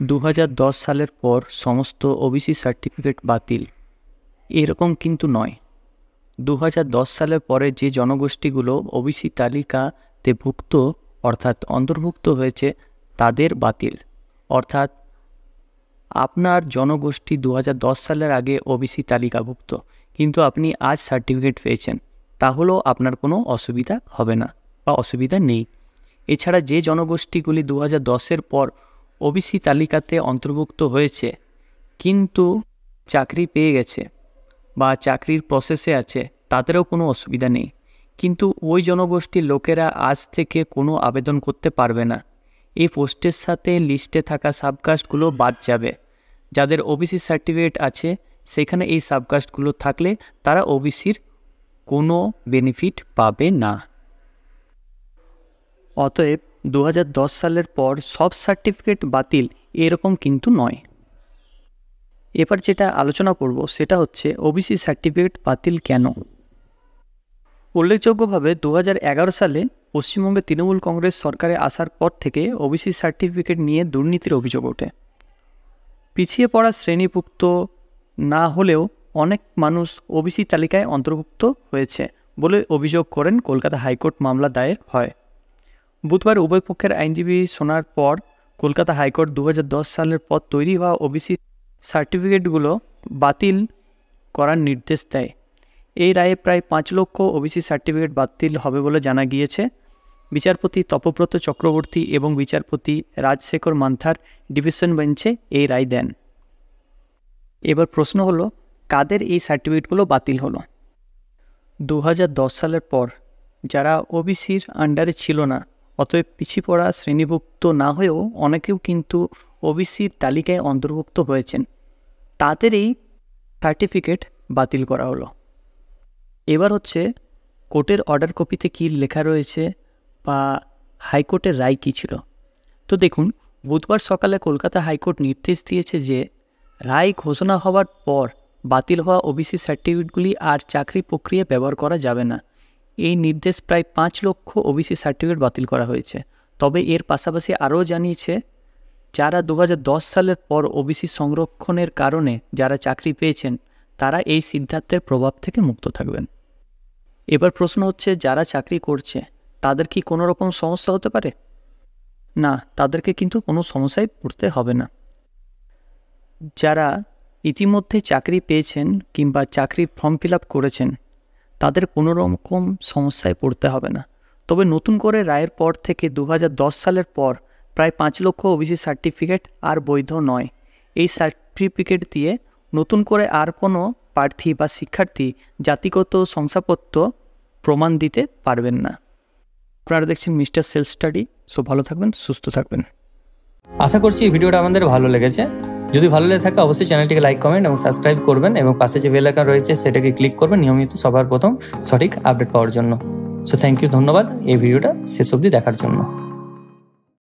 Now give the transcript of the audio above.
2010 সালের পর সমস্ত ওবিসি সার্টিফিকেট বাতিল, এরকম কিন্তু নয়। 2010 সালের পরে যে জনগোষ্ঠীগুলো ওবিসি তালিকাতে ভুক্ত অর্থাৎ অন্তর্ভুক্ত হয়েছে তাদের বাতিল। অর্থাৎ আপনার জনগোষ্ঠী 2010 সালের আগে ওবিসি তালিকাভুক্ত, কিন্তু আপনি আজ সার্টিফিকেট পেয়েছেন, তাহলেও আপনার কোনো অসুবিধা হবে না বা অসুবিধা নেই। এছাড়া যে জনগোষ্ঠীগুলি 2010-এর পর ওবিসি তালিকাতে অন্তর্ভুক্ত হয়েছে কিন্তু চাকরি পেয়ে গেছে বা চাকরির প্রসেসে আছে, তাদেরও কোনো অসুবিধা নেই। কিন্তু ওই জনগোষ্ঠীর লোকেরা আজ থেকে কোনো আবেদন করতে পারবে না। এই পোস্টের সাথে লিস্টে থাকা সাবকাস্টগুলো বাদ যাবে। যাদের ওবিসি সার্টিফিকেট আছে সেখানে এই সাবকাস্টগুলো থাকলে তারা ওবিসির কোনো বেনিফিট পাবে না। অতএব 2010 সালের পর সব সার্টিফিকেট বাতিল এরকম কিন্তু নয়। এবার যেটা আলোচনা করব সেটা হচ্ছে ওবিসি সার্টিফিকেট বাতিল কেন। উল্লেখযোগ্যভাবে 2011 সালে পশ্চিমবঙ্গে তৃণমূল কংগ্রেস সরকারে আসার পর থেকে ওবিসি সার্টিফিকেট নিয়ে দুর্নীতির অভিযোগ ওঠে। পিছিয়ে পড়া শ্রেণীভুক্ত না হলেও অনেক মানুষ ওবিসি তালিকায় অন্তর্ভুক্ত হয়েছে বলে অভিযোগ করেন কলকাতা হাইকোর্ট মামলা দায়ের হয়। বুধবার উভয় পক্ষের আইনজীবী শোনার পর কলকাতা হাইকোর্ট 2010 সালের পর তৈরি হওয়া ওবিসি সার্টিফিকেটগুলো বাতিল করার নির্দেশ দেয়। এই রায়ে প্রায় 5 লক্ষ ওবিসি সার্টিফিকেট বাতিল হবে বলে জানা গিয়েছে। বিচারপতি তপব্রত চক্রবর্তী এবং বিচারপতি রাজশেখর মান্থার ডিভিশন বেঞ্চে এই রায় দেন। এবার প্রশ্ন হলো, কাদের এই সার্টিফিকেটগুলো বাতিল হলো? 2010 সালের পর যারা ওবিসির আন্ডারে ছিল না, অতএব পিছিয়ে পড়া শ্রেণীভুক্ত না হয়েও অনেকেও কিন্তু ওবিসির তালিকায় অন্তর্ভুক্ত হয়েছেন, তাদের এই সার্টিফিকেট বাতিল করা হলো। এবার হচ্ছে কোর্টের অর্ডার কপিতে কী লেখা রয়েছে বা হাইকোর্টের রায় কী ছিল। তো দেখুন, বুধবার সকালে কলকাতা হাইকোর্ট নির্দেশ দিয়েছে যে রায় ঘোষণা হওয়ার পর বাতিল হওয়া ওবিসি সার্টিফিকেটগুলি আর চাকরি প্রক্রিয়ায় ব্যবহার করা যাবে না। এই নির্দেশ প্রায় 5 লক্ষ ওবিসি সার্টিফিকেট বাতিল করা হয়েছে। তবে এর পাশাপাশি আরও জানিয়েছে যারা 2010 সালের পর ওবিসি সংরক্ষণের কারণে যারা চাকরি পেয়েছেন তারা এই সিদ্ধান্তের প্রভাব থেকে মুক্ত থাকবেন। এবার প্রশ্ন হচ্ছে, যারা চাকরি করছে তাদের কি কোনো রকম সমস্যা হতে পারে? না, তাদেরকে কিন্তু কোনো সমস্যায় পড়তে হবে না। যারা ইতিমধ্যে চাকরি পেয়েছেন কিংবা চাকরির ফর্ম ফিল আপ করেছেন তাদের কোনো রকম সমস্যায় পড়তে হবে না। তবে নতুন করে রায়ের পর থেকে 2010 সালের পর প্রায় 5 লক্ষ ওবিসি সার্টিফিকেট আর বৈধ নয়। এই সার্টিফিকেট দিয়ে নতুন করে আর কোনো প্রার্থী বা শিক্ষার্থী জাতিগত শংসাপত্র প্রমাণ দিতে পারবেন না। আপনারা দেখছেন মিস্টার সেলফ স্টাডি। সো ভালো থাকবেন, সুস্থ থাকবেন। আশা করছি এই ভিডিওটা আমাদের ভালো লেগেছে। যদি ভালো লেগে থাকে অবশ্যই চ্যানেলটিকে লাইক, কমেন্ট এবং সাবস্ক্রাইব করবেন এবং পাশে যে বেল আইকন রয়েছে সেটাকে ক্লিক করবেন নিয়মিত সবার প্রথম সঠিক আপডেট পাওয়ার জন্য। সো থ্যাংক ইউ, ধন্যবাদ এই ভিডিওটা শেষ অবধি দেখার জন্য।